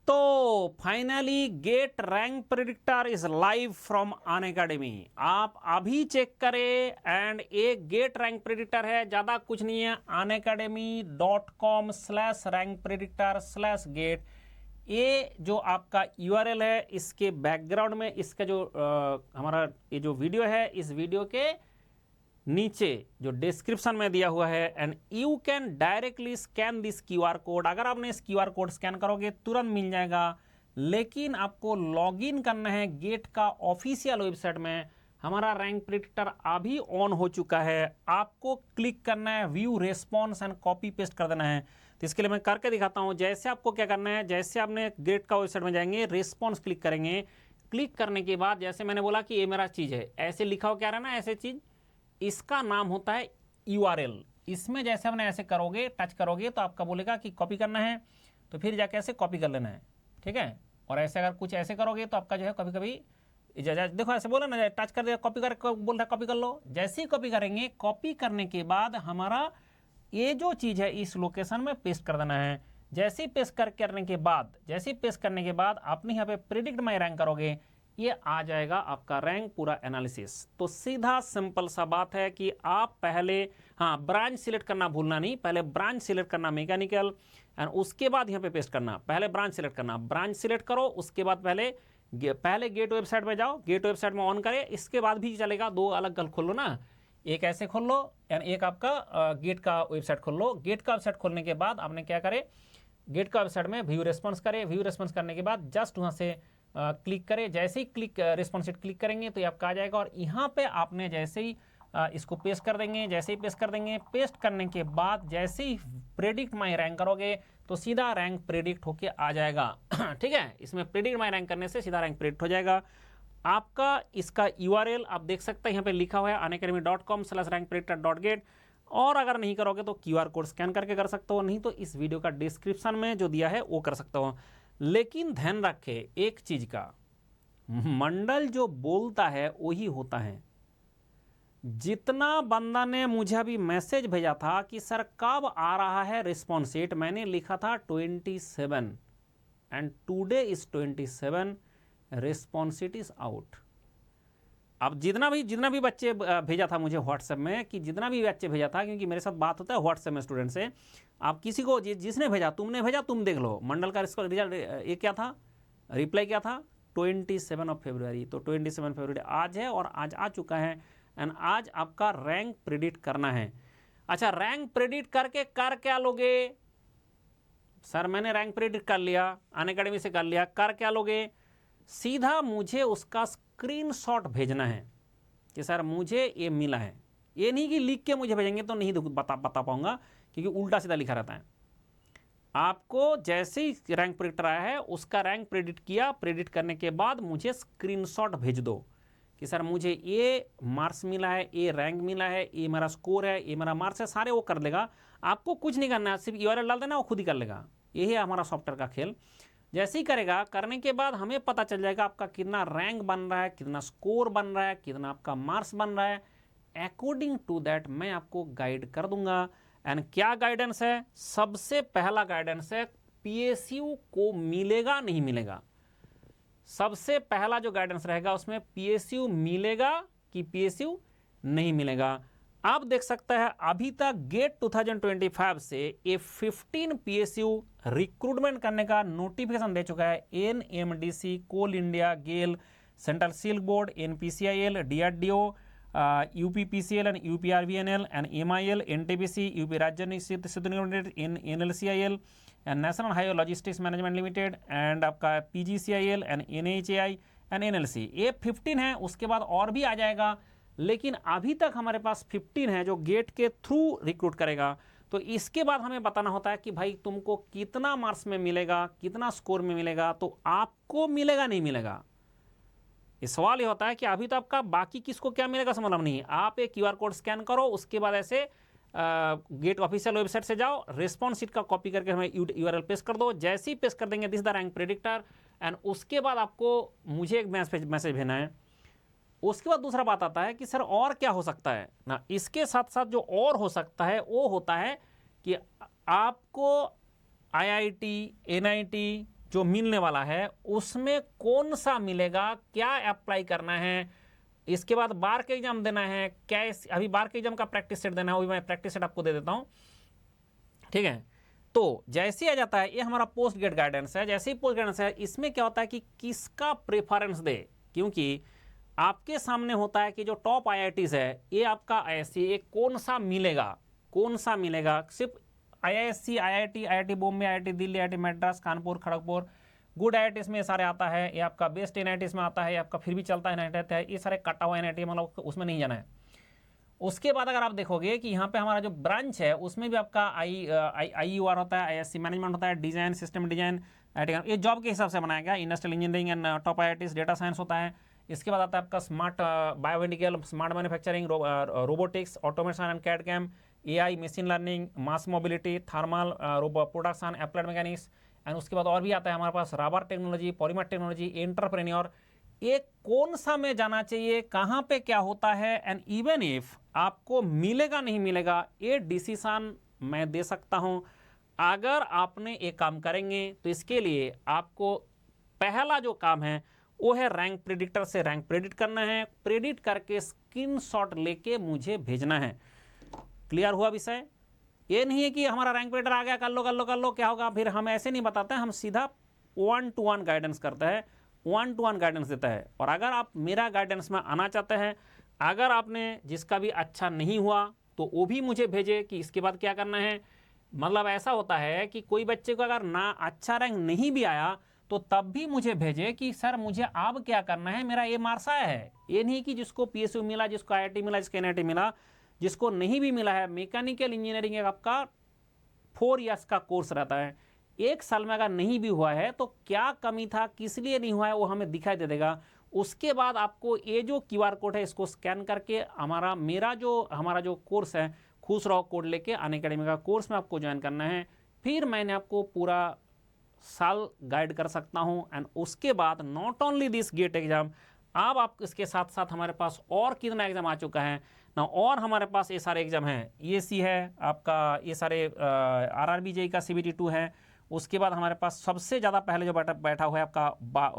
तो finally get rank predictor is live from Unacademy. आप अभी चेक करें एंड एक गेट रैंक प्रेडिक्टर है, ज़्यादा कुछ नहीं है, unacademy.com/rankpredictor/get। ये जो आपका URL है, इसके बैकग्राउंड में इसका जो हमारा ये जो वीडियो है, इस वीडियो के नीचे जो डिस्क्रिप्शन में दिया हुआ है and you can directly scan this QR code. अगर आपने इस QR कोड स्कैन करोगे तुरंत मिल जाएगा, लेकिन आपको लॉगिन करना है गेट का ऑफिशियल वेबसाइट में। हमारा रैंक प्रेडिक्टर अभी ऑन हो चुका है, आपको क्लिक करना है view response and copy paste कर देना है। तो इसके लिए मैं करके दिखाता हूँ। जैसे आपको क्या करना है, जैसे आपने गेट का वेबसाइट में जाएंगे, रेस्पॉन्स क्लिक करेंगे। क्लिक करने के बाद जैसे मैंने बोला कि ये मेरा चीज़ है, ऐसे लिखा हो क्या रहा ना, ऐसे चीज़, इसका नाम होता है URL। इसमें जैसे आपने ऐसे करोगे, टच करोगे तो आपका बोलेगा कि कॉपी करना है, तो फिर जाके ऐसे कॉपी कर लेना है, ठीक है। और ऐसे अगर कुछ ऐसे करोगे तो आपका जो है कभी कभी देखो ऐसे बोला ना, टच कर दिया, कॉपी कर बोल रहा है कॉपी कर लो। जैसे ही कॉपी करेंगे, कॉपी करने के बाद हमारा ये जो चीज़ है इस लोकेशन में पेस्ट कर देना है। जैसे ही पेस्ट करने के बाद, आपने यहाँ पे प्रेडिक्ट माई रैंक करोगे, ये आ जाएगा आपका रैंक पूरा एनालिसिस। तो सीधा सिंपल सा बात है कि आप पहले ब्रांच सिलेक्ट करना भूलना नहीं, पहले ब्रांच सिलेक्ट करना मैकेनिकल एंड उसके बाद यहाँ पे पेस्ट करना। पहले ब्रांच सिलेक्ट करना, ब्रांच सिलेक्ट करो, उसके बाद पहले गेट वेबसाइट में जाओ, गेट वेबसाइट में ऑन करे, इसके बाद भी चलेगा। दो अलग अलग खोल लो ना, एक ऐसे खोल लो एंड एक आपका गेट का वेबसाइट खोल लो। गेट का वेबसाइट खोलने के बाद आपने क्या करे, गेट का वेबसाइट में व्यू रेस्पॉन्स करे। व्यू रेस्पॉन्स करने के बाद जस्ट वहाँ से क्लिक करें। जैसे ही क्लिक रिस्पॉन्स क्लिक करेंगे तो ये आपका आ जाएगा और यहाँ पे आपने जैसे ही इसको पेस्ट कर देंगे। जैसे ही पेस्ट कर देंगे, पेस्ट करने के बाद जैसे ही प्रेडिक्ट माई रैंक करोगे तो सीधा रैंक प्रेडिक्ट होके आ जाएगा। ठीक है, इसमें प्रेडिक्ट माई रैंक करने से सीधा रैंक प्रेडिक्ट हो जाएगा। आपका इसका URL आप देख सकते हैं, यहाँ पे लिखा हुआ है unacademy.com/rankpredictor.get। और अगर नहीं करोगे तो QR कोड स्कैन करके कर सकते हो, नहीं तो इस वीडियो का डिस्क्रिप्शन में जो दिया है वो कर सकते हो। लेकिन ध्यान रखे एक चीज का, मंडल जो बोलता है वही होता है। जितना बंदा ने मुझे अभी मैसेज भेजा था कि सर कब आ रहा है रिस्पॉन्स शीट, मैंने लिखा था 27 and today is 27, response sheet is out. अब जितना भी बच्चे भेजा था मुझे व्हाट्सएप में, कि जितना भी बच्चे भेजा था, क्योंकि मेरे साथ बात होता है व्हाट्सएप में स्टूडेंट से, आप किसी को जिसने भेजा, तुमने भेजा, तुम देख लो मंडल का रिजल्ट ये क्या था, रिप्लाई क्या था, 27 फरवरी। तो 27 फरवरी आज है और आज आ चुका है एंड आज आपका रैंक प्रेडिक्ट करना है। अच्छा, रैंक प्रेडिक्ट करके कर क्या लोगे, सर मैंने रैंक प्रेडिक्ट कर लिया, अनअकैडमी से कर लिया, कर क्या लोगे, सीधा मुझे उसका स्क्रीनशॉट भेजना है कि सर मुझे ये मिला है। ये नहीं कि लिख के मुझे भेजेंगे तो नहीं बता पाऊंगा, क्योंकि उल्टा सीधा लिखा रहता है। आपको जैसे ही रैंक प्रेडिक्टर आया है, उसका रैंक प्रेडिक्ट किया, प्रेडिक्ट करने के बाद मुझे स्क्रीनशॉट भेज दो कि सर मुझे ये मार्क्स मिला है, ये रैंक मिला है, ये मेरा स्कोर है, ये मेरा मार्क्स है, सारे वो कर देगा। आपको कुछ नहीं करना है, सिर्फ URL डाल देना, वो खुद ही कर लेगा। यही है हमारा सॉफ्टवेयर का खेल। जैसे ही करेगा, करने के बाद हमें पता चल जाएगा आपका कितना रैंक बन रहा है, कितना स्कोर बन रहा है, कितना आपका मार्क्स बन रहा है। अकॉर्डिंग टू दैट मैं आपको गाइड कर दूंगा। एंड क्या गाइडेंस है, सबसे पहला गाइडेंस है PSU को मिलेगा नहीं मिलेगा। सबसे पहला जो गाइडेंस रहेगा उसमें PSU मिलेगा कि PSU नहीं मिलेगा। आप देख सकते हैं अभी तक गेट 2025 से ये 15 PSU रिक्रूटमेंट करने का नोटिफिकेशन दे चुका है। NMDC, coal India, GAIL, central silk board, NPCIL, DRDO, UPPCL and UPRVNL and MIL, NTPC, UP राज्य निश्चित limited, NLCIL and national highway logistics management limited and आपका PGCIL and NHAI and NLC। ये 15 है, उसके बाद और भी आ जाएगा, लेकिन अभी तक हमारे पास 15 है जो गेट के थ्रू रिक्रूट करेगा। तो इसके बाद हमें बताना होता है कि भाई तुमको कितना मार्क्स में मिलेगा, कितना स्कोर में मिलेगा, तो आपको मिलेगा नहीं मिलेगा। इस सवाल ये होता है कि अभी तो आपका बाकी किसको क्या मिलेगा समझ नहीं। आप एक QR कोड स्कैन करो, उसके बाद ऐसे गेट ऑफिशियल वेबसाइट से जाओ, रिस्पॉन्स शीट का कॉपी करके हमें URL पेस्ट कर दो। जैसे ही पेस्ट कर देंगे this the rank predictor, and उसके बाद आपको मुझे एक मैसेज भेजना है। उसके बाद दूसरा बात आता है कि सर और क्या हो सकता है ना। इसके साथ साथ जो और हो सकता है वो होता है कि आपको IIT, NIT, जो मिलने वाला है उसमें कौन सा मिलेगा, क्या अप्लाई करना है, इसके बाद बार के एग्जाम देना है, क्या अभी बार के एग्जाम का प्रैक्टिस सेट देना है, वो भी मैं प्रैक्टिस सेट आपको दे देता हूं, ठीक है। तो जैसे ही आ जाता है, ये हमारा पोस्ट गेट गाइडेंस है। जैसे ही पोस्ट गाइडेंस है, इसमें क्या होता है कि किसका प्रेफरेंस दे, क्योंकि आपके सामने होता है कि जो टॉप IITs है, ये आपका IISc कौन सा मिलेगा, कौन सा मिलेगा। सिर्फ IISc, IIT, IIT Bombay, IIT Delhi, IIT Madras, Kanpur, Kharagpur, good IITs में सारे आता है, ये आपका बेस्ट NITs में आता है, ये आपका फिर भी चलता है NIT है, ये सारे कटा हुआ NIT, मतलब उसमें नहीं जाना है। उसके बाद अगर आप देखोगे कि यहाँ पे हमारा जो ब्रांच है उसमें भी आपका IUR होता है, ISC मैनेजमेंट होता है, डिजाइन, सिस्टम डिजाइन, ये जॉब के हिसाब से बनाया गया, industrial engineering and top IITs, data science होता है। इसके बाद आता है आपका smart biomedical, smart manufacturing, robotics, automation and CAD CAM, AI, machine learning, mass mobility, thermal production, applied mechanics, and उसके बाद और भी आता है हमारे पास rubber technology, polymer technology, entrepreneur. ये कौन सा में जाना चाहिए, कहाँ पे क्या होता है, एंड इवन इफ आपको मिलेगा नहीं मिलेगा, ये डिसीजन मैं दे सकता हूं। अगर आपने ये काम करेंगे तो इसके लिए आपको पहला जो काम है वो है रैंक प्रेडिक्टर से रैंक प्रेडिक्ट करना है, प्रेडिक्ट करके स्क्रीनशॉट लेके मुझे भेजना है। क्लियर हुआ विषय? ये नहीं है कि हमारा रैंक प्रेडिक्टर आ गया, कर लो कर लो कर लो, क्या होगा, फिर हम ऐसे नहीं बताते हैं, हम सीधा 1-to-1 गाइडेंस करते हैं, 1-to-1 गाइडेंस देता है। और अगर आप मेरा गाइडेंस में आना चाहते हैं, अगर आपने जिसका भी अच्छा नहीं हुआ तो वो भी मुझे भेजे कि इसके बाद क्या करना है। मतलब ऐसा होता है कि कोई बच्चे को अगर ना अच्छा रैंक नहीं भी आया तो तब भी मुझे भेजे कि सर मुझे अब क्या करना है, मेरा ये मार्क्स आया है। ये नहीं कि जिसको PSU मिला, जिसको IIT मिला, जिसको NIT मिला, जिसको नहीं भी मिला है, मैकेनिकल इंजीनियरिंग आपका 4 इयर्स का कोर्स रहता है, 1 साल में अगर नहीं भी हुआ है तो क्या कमी था, किस लिए नहीं हुआ है, वो हमें दिखाई दे देगा। उसके बाद आपको ये जो QR कोड है इसको स्कैन करके हमारा जो कोर्स है खुश रहो कोड लेके अनअकैडमी का कोर्स में आपको ज्वाइन करना है। फिर मैंने आपको पूरा साल गाइड कर सकता हूं। एंड उसके बाद not only this get exam, अब आप इसके साथ साथ हमारे पास और कितना एग्जाम आ चुका है ना, और हमारे पास ये सारे एग्जाम हैं, EAC है आपका, ये सारे RRB JEE का CBT 2 है। उसके बाद हमारे पास सबसे ज़्यादा पहले जो बैठा हुआ है आपका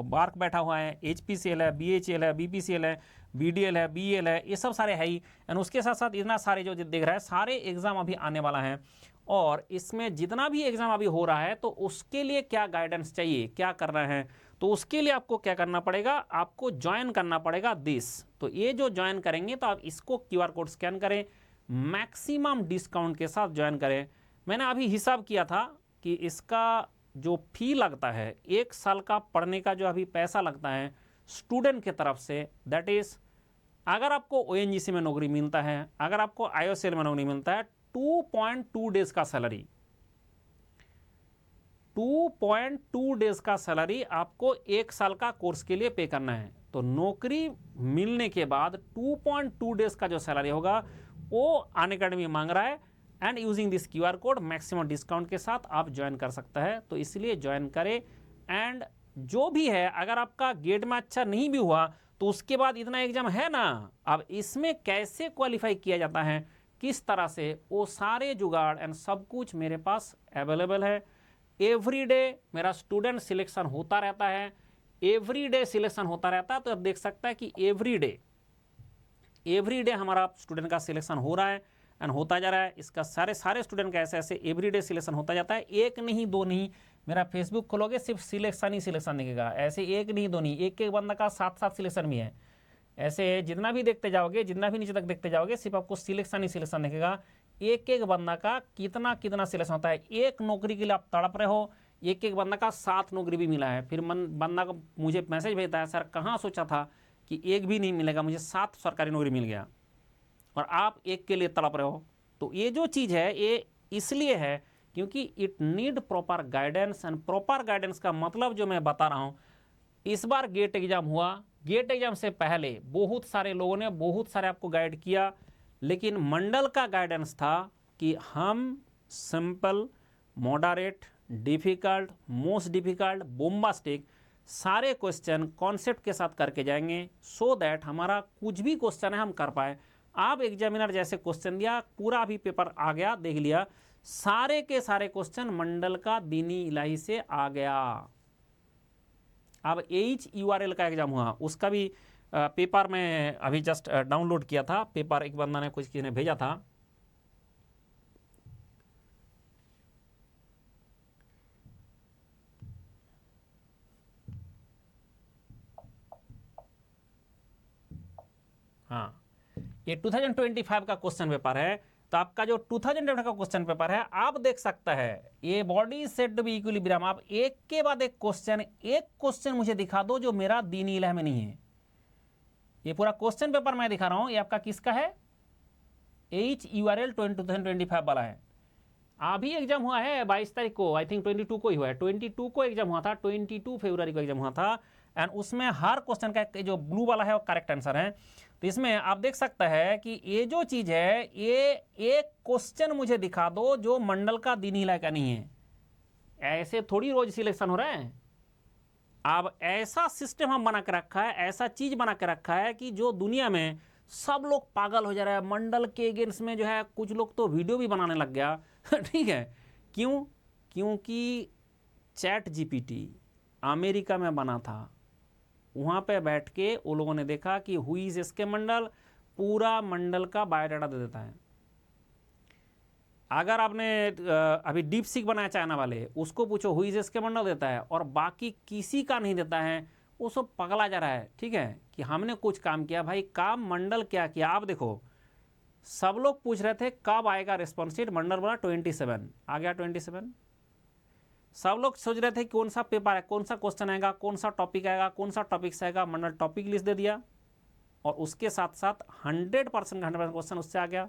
बार्क बैठा हुआ है, HPCL है, BHL है, BPCL है, BDL है, BEL है, ये सब सारे है ही। एंड उसके साथ साथ इतना सारे जो दिख रहा है सारे एग्जाम अभी आने वाला है। और इसमें जितना भी एग्जाम अभी हो रहा है तो उसके लिए क्या गाइडेंस चाहिए, क्या करना है, तो उसके लिए आपको क्या करना पड़ेगा, आपको ज्वाइन करना पड़ेगा दिस। तो ये जो ज्वाइन करेंगे तो आप इसको QR कोड स्कैन करें, मैक्सिमम डिस्काउंट के साथ ज्वाइन करें। मैंने अभी हिसाब किया था कि इसका जो फी लगता है 1 साल का पढ़ने का, जो अभी पैसा लगता है स्टूडेंट की तरफ से, दैट इज अगर आपको ONGC में नौकरी मिलता है, अगर आपको IOCL में नौकरी मिलता है, 2.2 डेज का सैलरी, 2.2 डेज का सैलरी आपको 1 साल का कोर्स के लिए पे करना है। तो नौकरी मिलने के बाद 2.2 डेज का जो सैलरी होगा वो अनअकैडमी मांग रहा है। And using this QR code maximum discount के साथ आप ज्वाइन कर सकता है। तो इसलिए ज्वाइन करें। एंड जो भी है, अगर आपका गेट में अच्छा नहीं भी हुआ तो उसके बाद इतना एग्जाम है ना, अब इसमें कैसे क्वालिफाई किया जाता है, किस तरह से, वो सारे जुगाड़ एंड सब कुछ मेरे पास अवेलेबल है। एवरीडे मेरा स्टूडेंट सिलेक्शन होता रहता है, एवरीडे सिलेक्शन होता रहता है। तो आप देख सकता है कि एवरीडे हमारा स्टूडेंट का सिलेक्शन हो रहा है एंड होता जा रहा है। इसका सारे स्टूडेंट का ऐसे एवरीडे सिलेक्शन होता जाता है, 1 नहीं 2 नहीं। मेरा फेसबुक खोलोगे सिर्फ सिलेक्शन ही सिलेक्शन दिखेगा, ऐसे 1 नहीं 2 नहीं, एक बंदा का 7 सिलेक्शन भी है। ऐसे जितना भी देखते जाओगे, जितना भी नीचे तक देखते जाओगे, सिर्फ आपको सिलेक्शन ही सिलेक्शन दिखेगा। एक बंदा का कितना सिलेक्शन होता है। एक नौकरी के लिए आप तड़प रहे हो, एक बंदा का 7 नौकरी भी मिला है। फिर बंदा को मुझे मैसेज भेजता है, सर कहाँ सोचा था कि 1 भी नहीं मिलेगा, मुझे 7 सरकारी नौकरी मिल गया और आप 1 के लिए तड़प रहे हो। तो ये जो चीज़ है ये इसलिए है क्योंकि it need proper guidance. And proper guidance का मतलब जो मैं बता रहा हूँ, इस बार गेट एग्जाम हुआ, गेट एग्जाम से पहले बहुत सारे लोगों ने बहुत सारे आपको गाइड किया, लेकिन मंडल का गाइडेंस था कि हम simple, moderate, difficult, most difficult, bombastic सारे क्वेश्चन कॉन्सेप्ट के साथ करके जाएंगे, सो दैट हमारा कुछ भी क्वेश्चन है हम कर पाए। आप एग्जामिनर जैसे क्वेश्चन दिया, पूरा अभी पेपर आ गया, देख लिया, सारे के सारे क्वेश्चन मंडल का दीनी इलाही से आ गया। अब HURL का एग्जाम हुआ, उसका भी पेपर में अभी जस्ट डाउनलोड किया था, पेपर एक बंदा ने कुछ किसी ने भेजा था। हाँ, ये 2025 का क्वेश्चन पेपर है। तो आपका जो 2025 का क्वेश्चन पेपर है, आप देख सकता है ये body set to be equilibrium. आप एक के बाद एक क्वेश्चन मुझे दिखा दो जो मेरा दीनी इलाह में नहीं है। ये पूरा क्वेश्चन पेपर मैं दिखा रहा हूं, ये आपका किसका है? HURL 2025 वाला है। अभी एग्जाम हुआ है 22 तारीख को, आई थिंक 22 को ही हुआ है, 22 को एग्जाम हुआ था, 22 फरवरी को एग्जाम हुआ था। एंड उसमें हर क्वेश्चन का जो ब्लू वाला है वो करेक्ट आंसर है। तो इसमें आप देख सकता है कि ये जो चीज है, ये एक क्वेश्चन मुझे दिखा दो जो मंडल का दीनी इलाह का नहीं है। ऐसे थोड़ी रोज सिलेक्शन हो रहा है। अब ऐसा सिस्टम हम बना के रखा है, ऐसा चीज बना के रखा है कि जो दुनिया में सब लोग पागल हो जा रहे हैं मंडल के अगेंस्ट में। जो है कुछ लोग तो वीडियो भी बनाने लग गया ठीक है, क्यों? क्योंकि ChatGPT अमेरिका में बना था, वहाँ पे बैठ के वो लोगों ने देखा कि हुई इज इसके मंडल, पूरा मंडल का बायोडाटा दे देता है। अगर आपने अभी डीप सीक बनाया चाइना वाले, उसको पूछो हुई इज इसके मंडल देता है, और बाकी किसी का नहीं देता है। वो सब पगला जा रहा है, ठीक है, कि हमने कुछ काम किया। भाई काम मंडल क्या किया? आप देखो, सब लोग पूछ रहे थे कब आएगा रिस्पॉन्स शीट, मंडल बोला 27 आ गया। 27 सब लोग सोच रहे थे कौन सा पेपर है, कौन सा क्वेश्चन आएगा, कौन सा टॉपिक आएगा, कौन सा टॉपिक से आएगा। मंडल टॉपिक लिस्ट दे दिया, और उसके साथ साथ 100% क्वेश्चन उससे आ गया।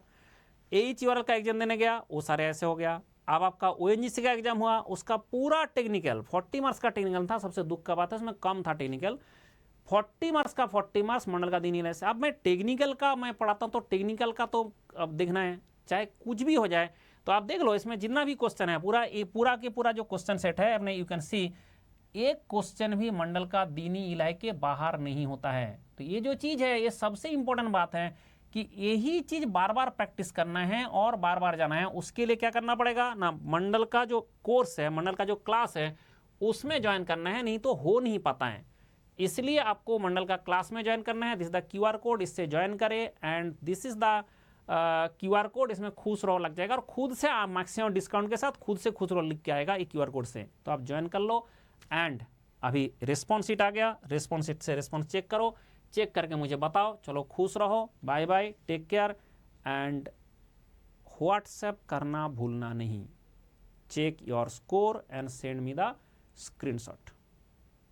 HURL का एग्जाम देने गया, वो सारे ऐसे हो गया। अब आपका ONGC का एग्जाम हुआ, उसका पूरा टेक्निकल 40 मार्क्स का टेक्निकल था। सबसे दुख का बात है उसमें कम था टेक्निकल, 40 मार्क्स का 40 मार्क्स मंडल का दीनी इलाह से। अब मैं टेक्निकल का मैं पढ़ाता हूँ, तो टेक्निकल का तो अब देखना है, चाहे कुछ भी हो जाए। तो आप देख लो इसमें जितना भी क्वेश्चन है, पूरा के पूरा जो क्वेश्चन सेट है अपने, यू कैन सी एक क्वेश्चन भी मंडल का दीनी इलाह के बाहर नहीं होता है। तो ये जो चीज़ है, ये सबसे इंपॉर्टेंट बात है कि यही चीज़ बार बार प्रैक्टिस करना है और बार बार जाना है। उसके लिए क्या करना पड़ेगा ना, मंडल का जो कोर्स है, मंडल का जो क्लास है, उसमें ज्वाइन करना है, नहीं तो हो नहीं पाता है। इसलिए आपको मंडल का क्लास में ज्वाइन करना है। दिस द QR कोड, इससे ज्वाइन करें, and this is the QR code. इसमें खुश रहो लग जाएगा, और खुद से आप मैक्सिमम डिस्काउंट के साथ खुद से खुश रहो लिख के आएगा ये QR कोड से। तो आप ज्वाइन कर लो। एंड अभी रिस्पॉन्स शीट आ गया, रिस्पॉन्स शीट से रिस्पॉन्स चेक करो, चेक करके मुझे बताओ। चलो खुश रहो, bye bye, take care, and WhatsApp करना भूलना नहीं। Check your score and send me the screenshot.